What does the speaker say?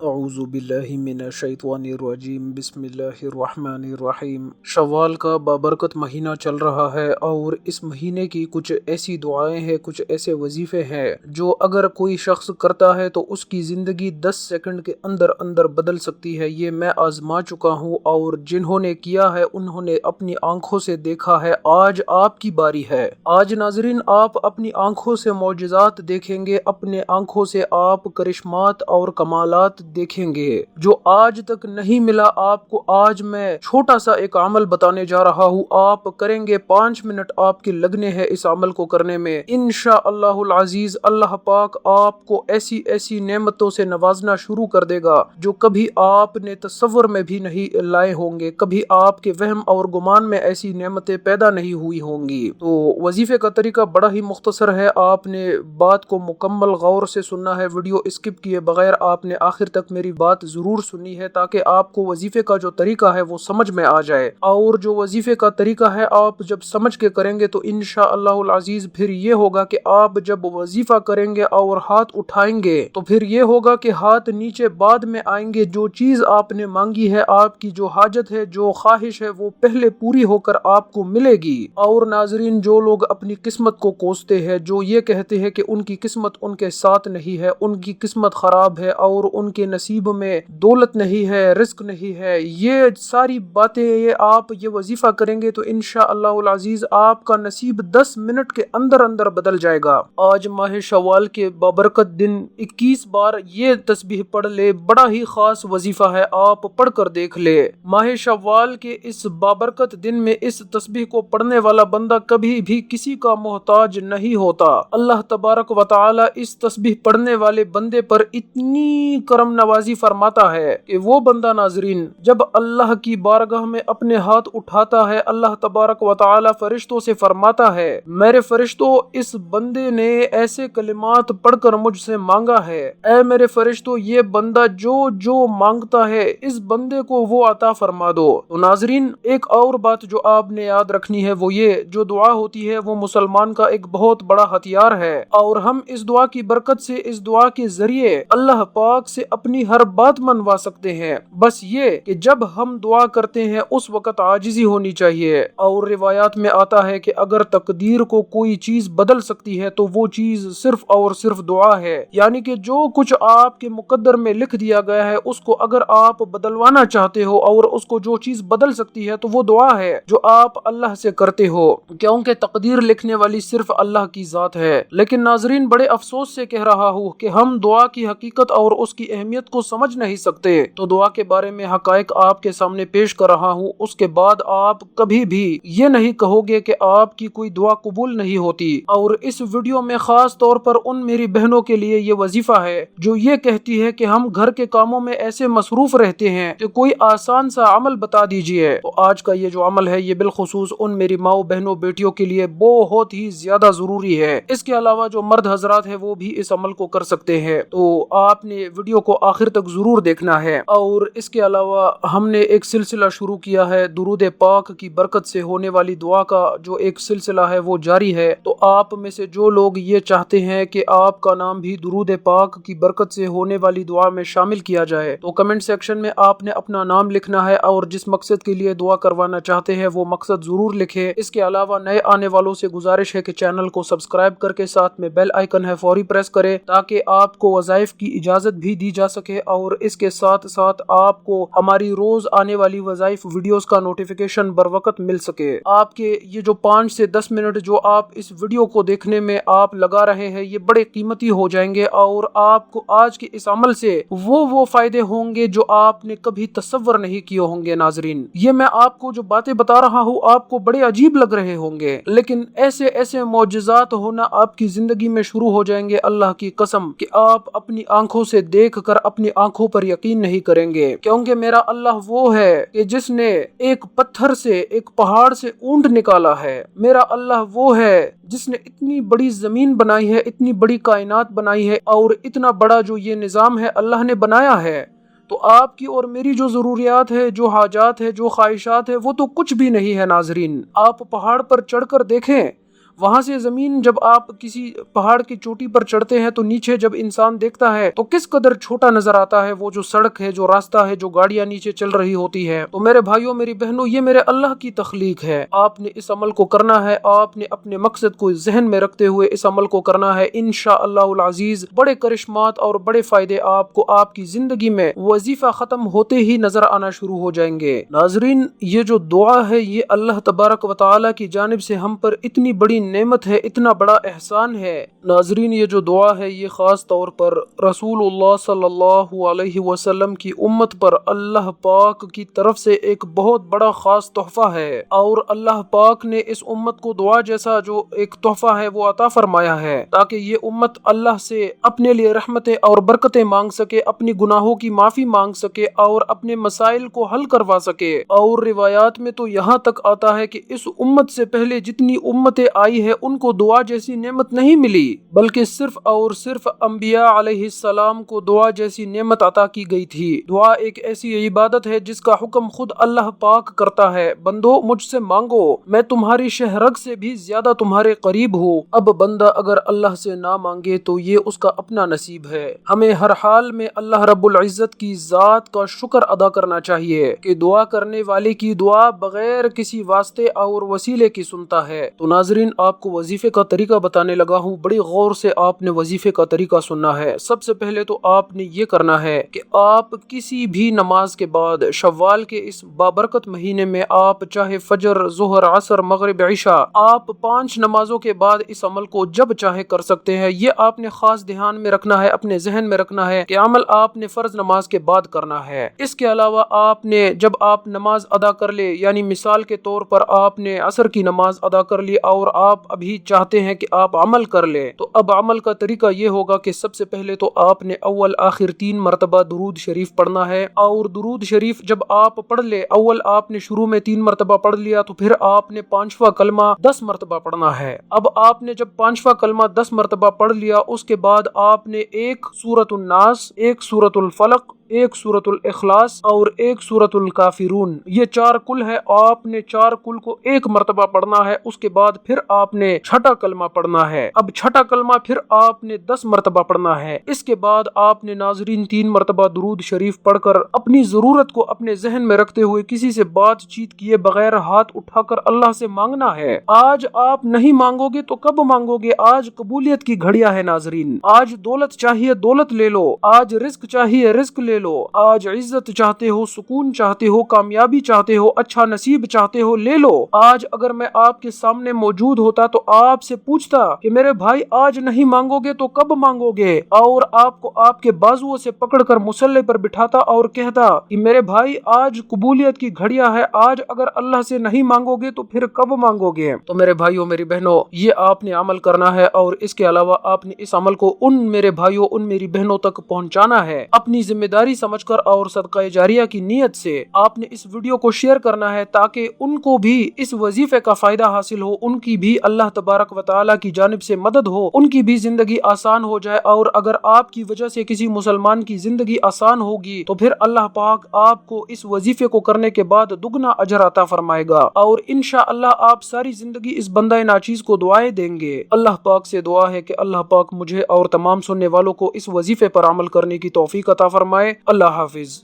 اعوذ باللہ من الشیطان الرجیم بسم اللہ الرحمن الرحیم۔ شوال کا بابرکت مہینہ چل رہا ہے اور اس مہینے کی کچھ ایسی دعائیں ہیں، کچھ ایسے وظیفے ہیں جو اگر کوئی شخص کرتا ہے تو اس کی زندگی 10 سیکنڈ کے اندر اندر بدل سکتی ہے۔ یہ میں آزما چکا ہوں اور جنہوں نے کیا ہے انہوں نے اپنی آنکھوں سے دیکھا ہے۔ آج آپ کی باری ہے۔ آج ناظرین آپ اپنی آنکھوں سے معجزات دیکھیں گے، اپنے آنکھوں سے آپ کرشمات اور کمالات دیکھیں گے جو آج تک نہیں ملا آپ کو۔ آج میں چھوٹا سا ایک عمل بتانے جا رہا ہوں، آپ کریں گے 5 منٹ آپ کے لگنے ہیں اس عمل کو کرنے میں۔ انشاءاللہ العزیز اللہ پاک آپ کو ایسی ایسی نعمتوں سے نوازنا شروع کر دے گا جو کبھی آپ نے تصور میں بھی نہیں لائے ہوں گے، کبھی آپ کے وہم اور گمان میں ایسی نعمتیں پیدا نہیں ہوئی ہوں گی۔ تو وظیفے کا طریقہ بڑا ہی مختصر ہے، آپ نے بات کو مکمل غور سے سننا ہے، ویڈیو اسکپ کیے بغیر آپ نے آخر تک میری بات ضرور سنی ہے تاکہ آپ کو وظیفے کا جو طریقہ ہے وہ سمجھ میں آ جائے۔ اور جو وظیفے کا طریقہ ہے آپ جب سمجھ کے کریں گے تو انشاءاللہ العزیز پھر یہ ہوگا کہ آپ جب وظیفہ کریں گے اور ہاتھ اٹھائیں گے تو پھر یہ ہوگا کہ ہاتھ نیچے بعد میں آئیں گے۔ جو چیز آپ نے مانگی ہے، آپ کی جو حاجت ہے، جو خواہش ہے، وہ پہلے پوری ہو کر آپ کو ملے گی۔ اور ناظرین جو لوگ اپنی قسمت کو کوستے ہیں، جو یہ کہتے ہیں کہ ان کی قسمت ان کے ساتھ نہیں ہے، ان کی قسمت خراب ہے اور ان کے نصیب میں دولت نہیں ہے، رزق نہیں ہے، یہ ساری باتیں آپ یہ وظیفہ کریں گے تو انشاءاللہ العزیز آپ کا نصیب 10 منٹ کے اندر اندر بدل جائے گا۔ آج ماہ شوال کے بابرکت دن 21 بار یہ تسبیح پڑھ لے، بڑا ہی خاص وظیفہ ہے، آپ پڑھ کر دیکھ لے۔ ماہ شوال کے اس بابرکت دن میں اس تسبیح کو پڑھنے والا بندہ کبھی بھی کسی کا محتاج نہیں ہوتا۔ اللہ تبارک و تعالی اس تسبیح پڑھنے والے بندے پر اتنی کرم نوازی فرماتا ہے کہ وہ بندہ ناظرین جب اللہ کی بارگاہ میں اپنے ہاتھ اٹھاتا ہے، اللہ تبارک و تعالی فرشتوں سے فرماتا ہے، میرے فرشتوں اس بندے نے ایسے کلمات پڑھ کر مجھ سے مانگا ہے، اے میرے فرشتوں یہ بندہ جو جو مانگتا ہے اس بندے کو وہ عطا فرما دو۔ تو ناظرین ایک اور بات جو آپ نے یاد رکھنی ہے وہ یہ، جو دعا ہوتی ہے وہ مسلمان کا ایک بہت بڑا ہتھیار ہے اور ہم اس دعا کی برکت سے، اس دعا کے ذریعے اللہ پاک سے اپنی ہر بات منوا سکتے ہیں۔ بس یہ کہ جب ہم دعا کرتے ہیں اس وقت عاجزی ہونی چاہیے۔ اور روایات میں آتا ہے کہ اگر تقدیر کو کوئی چیز بدل سکتی ہے تو وہ چیز صرف اور صرف دعا ہے، یعنی کہ جو کچھ آپ کے مقدر میں لکھ دیا گیا ہے اس کو اگر آپ بدلوانا چاہتے ہو اور اس کو جو چیز بدل سکتی ہے تو وہ دعا ہے جو آپ اللہ سے کرتے ہو، کیونکہ تقدیر لکھنے والی صرف اللہ کی ذات ہے۔ لیکن ناظرین بڑے افسوس سے کہہ رہا ہوں کہ ہم دعا کی حقیقت اور اس کی اہمیت کو سمجھ نہیں سکتے، تو دعا کے بارے میں حقائق آپ کے سامنے پیش کر رہا ہوں۔ اس کے بعد آپ کبھی بھی یہ نہیں کہو گے کہ آپ کی کوئی دعا قبول نہیں ہوتی۔ اور اس ویڈیو میں خاص طور پر ان میری بہنوں کے لیے یہ وظیفہ ہے جو یہ کہتی ہے کہ ہم گھر کے کاموں میں ایسے مصروف رہتے ہیں کہ کوئی آسان سا عمل بتا دیجئے۔ تو آج کا یہ جو عمل ہے یہ بالخصوص ان میری ماؤں بہنوں بیٹیوں کے لیے بہت ہی زیادہ ضروری ہے۔ اس کے علاوہ جو مرد حضرات ہیں وہ بھی اس عمل کو کر سکتے ہیں، تو آپ نے ویڈیو کو آخر تک ضرور دیکھنا ہے۔ اور اس کے علاوہ ہم نے ایک سلسلہ شروع کیا ہے درود پاک کی برکت سے ہونے والی دعا کا، جو ایک سلسلہ ہے وہ جاری ہے۔ تو آپ میں سے جو لوگ یہ چاہتے ہیں کہ آپ کا نام بھی درود پاک کی برکت سے ہونے والی دعا میں شامل کیا جائے تو کمنٹ سیکشن میں آپ نے اپنا نام لکھنا ہے اور جس مقصد کے لیے دعا کروانا چاہتے ہیں وہ مقصد ضرور لکھیں۔ اس کے علاوہ نئے آنے والوں سے گزارش ہے کہ چینل کو سبسکرائب کر کے ساتھ میں بیل آئیکن ہے فوری پریس کریں تاکہ آپ کو وظائف کی اجازت بھی دی جا سکے، اور اس کے ساتھ ساتھ آپ کو ہماری روز آنے والی وظائف ویڈیوز کا نوٹیفیکیشن بر وقت مل سکے۔ آپ کے یہ جو 5 سے 10 منٹ جو آپ اس ویڈیو کو دیکھنے میں آپ لگا رہے ہیں یہ بڑے قیمتی ہو جائیں گے، اور آپ کو آج کے اس عمل سے وہ فائدے ہوں گے جو آپ نے کبھی تصور نہیں کیے ہوں گے۔ ناظرین یہ میں آپ کو جو باتیں بتا رہا ہوں آپ کو بڑے عجیب لگ رہے ہوں گے، لیکن ایسے ایسے معجزات ہونا آپ کی زندگی میں شروع ہو جائیں گے، اللہ کی قسم، کہ آپ اپنی آنکھوں سے دیکھ کر اپنی آنکھوں پر یقین نہیں کریں گے۔ کیونکہ میرا اللہ وہ ہے کہ جس نے ایک پتھر سے، ایک پہاڑ سے اونٹ نکالا ہے۔ میرا اللہ وہ ہے جس نے اتنی بڑی زمین بنائی ہے، اتنی بڑی کائنات بنائی ہے، اور اتنا بڑا جو یہ نظام ہے اللہ نے بنایا ہے۔ تو آپ کی اور میری جو ضروریات ہے، جو حاجات ہے، جو خواہشات ہے، وہ تو کچھ بھی نہیں ہے۔ ناظرین آپ پہاڑ پر چڑھ کر دیکھیں، وہاں سے زمین جب آپ کسی پہاڑ کی چوٹی پر چڑھتے ہیں تو نیچے جب انسان دیکھتا ہے تو کس قدر چھوٹا نظر آتا ہے وہ جو سڑک ہے، جو راستہ ہے، جو گاڑیاں نیچے چل رہی ہوتی ہے۔ تو میرے بھائیوں، میری بہنوں، یہ میرے اللہ کی تخلیق ہے۔ آپ نے اس عمل کو کرنا ہے، آپ نے اپنے مقصد کو ذہن میں رکھتے ہوئے اس عمل کو کرنا ہے۔ انشاءاللہ العزیز بڑے کرشمات اور بڑے فائدے آپ کو آپ کی زندگی میں وظیفہ ختم ہوتے ہی نظر آنا شروع ہو جائیں گے۔ ناظرین، یہ جو دعا ہے یہ اللہ تبارک و تعالی کی جانب سے ہم پر اتنی بڑی نعمت ہے، اتنا بڑا احسان ہے۔ ناظرین، یہ جو دعا ہے یہ خاص طور پر رسول اللہ صلی اللہ علیہ وسلم کی امت پر اللہ پاک کی طرف سے ایک بہت بڑا خاص تحفہ ہے، اور اللہ پاک نے اس امت کو دعا جیسا جو ایک تحفہ ہے وہ عطا فرمایا ہے، تاکہ یہ امت اللہ سے اپنے لیے رحمتیں اور برکتیں مانگ سکے، اپنی گناہوں کی معافی مانگ سکے اور اپنے مسائل کو حل کروا سکے۔ اور روایات میں تو یہاں تک آتا ہے کہ اس امت سے پہلے جتنی امتیں آئی ہے ان کو دعا جیسی نعمت نہیں ملی، بلکہ صرف اور صرف انبیاء علیہ السلام کو دعا جیسی نعمت عطا کی گئی تھی۔ دعا ایک ایسی عبادت ہے جس کا حکم خود اللہ پاک کرتا ہے، بندو مجھ سے مانگو، میں تمہاری شہ رگ سے بھی زیادہ تمہارے قریب ہوں۔ اب بندہ اگر اللہ سے نہ مانگے تو یہ اس کا اپنا نصیب ہے۔ ہمیں ہر حال میں اللہ رب العزت کی ذات کا شکر ادا کرنا چاہیے کہ دعا کرنے والے کی دعا بغیر کسی واسطے اور وسیلے کی سنتا ہے۔ تو ناظرین، آپ کو وظیفے کا طریقہ بتانے لگا ہوں، بڑی غور سے آپ نے وظیفے کا طریقہ سننا ہے۔ سب سے پہلے تو آپ نے یہ کرنا ہے کہ آپ کسی بھی نماز کے بعد شوال کے اس بابرکت مہینے میں آپ چاہے فجر، ظہر، عصر، مغرب، عشاء، آپ 5 نمازوں کے بعد اس عمل کو جب چاہے کر سکتے ہیں۔ یہ آپ نے خاص دھیان میں رکھنا ہے، اپنے ذہن میں رکھنا ہے کہ عمل آپ نے فرض نماز کے بعد کرنا ہے۔ اس کے علاوہ آپ نے جب آپ نماز ادا کر لے، یعنی مثال کے طور پر آپ نے عصر کی نماز ادا کر لی اور آپ ابھی چاہتے ہیں کہ آپ عمل کر لیں، تو اب عمل کا طریقہ یہ ہوگا کہ سب سے پہلے تو آپ نے اول آخر 3 مرتبہ درود شریف پڑھنا ہے، اور درود شریف جب آپ پڑھ لے، اول آپ نے شروع میں 3 مرتبہ پڑھ لیا تو پھر آپ نے 5واں کلمہ 10 مرتبہ پڑھنا ہے۔ اب آپ نے جب 5واں کلمہ 10 مرتبہ پڑھ لیا، اس کے بعد آپ نے ایک سورۃ الناس، ایک سورۃ الفلق، ایک سورۃ الاخلاص اور ایک سورۃ الکافرون، یہ 4 کل ہے، آپ نے 4 کل کو 1 مرتبہ پڑھنا ہے۔ اس کے بعد پھر آپ نے چھٹا کلمہ پڑھنا ہے، اب چھٹا کلمہ پھر آپ نے 10 مرتبہ پڑھنا ہے۔ اس کے بعد آپ نے ناظرین 3 مرتبہ درود شریف پڑھ کر اپنی ضرورت کو اپنے ذہن میں رکھتے ہوئے کسی سے بات چیت کیے بغیر ہاتھ اٹھا کر اللہ سے مانگنا ہے۔ آج آپ نہیں مانگو گے تو کب مانگو گے؟ آج قبولیت کی گھڑیاں ہے ناظرین، آج دولت چاہیے دولت لے لو، آج رزق چاہیے رزق لے لو، آج عزت چاہتے ہو، سکون چاہتے ہو، کامیابی چاہتے ہو، اچھا نصیب چاہتے ہو، لے لو۔ آج اگر میں آپ کے سامنے موجود ہوتا تو آپ سے پوچھتا کہ میرے بھائی آج نہیں مانگو گے تو کب مانگو گے، اور آپ کو آپ کے بازوؤں سے پکڑ کر مصلے پر بٹھاتا اور کہتا کہ میرے بھائی آج قبولیت کی گھڑیاں ہے، آج اگر اللہ سے نہیں مانگو گے تو پھر کب مانگو گے؟ تو میرے بھائیوں، میری بہنوں، یہ آپ نے عمل کرنا ہے، اور اس کے علاوہ آپ نے اس عمل کو ان میرے بھائیوں، ان میری بہنوں تک پہنچانا ہے اپنی ذمہ داری سمجھ کر اور صدقہ جاریہ کی نیت سے۔ آپ نے اس ویڈیو کو شیئر کرنا ہے تاکہ ان کو بھی اس وظیفے کا فائدہ حاصل ہو، ان کی بھی اللہ تبارک و تعالی کی جانب سے مدد ہو، ان کی بھی زندگی آسان ہو جائے، اور اگر آپ کی وجہ سے کسی مسلمان کی زندگی آسان ہوگی تو پھر اللہ پاک آپ کو اس وظیفے کو کرنے کے بعد دگنا اجر عطا فرمائے گا، اور انشاءاللہ آپ ساری زندگی اس بندہ ناچیز کو دعائیں دیں گے۔ اللہ پاک سے دعا ہے کہ اللہ پاک مجھے اور تمام سننے والوں کو اس وظیفے پر عمل کرنے کی توفیق عطا فرمائے۔ اللہ حافظ۔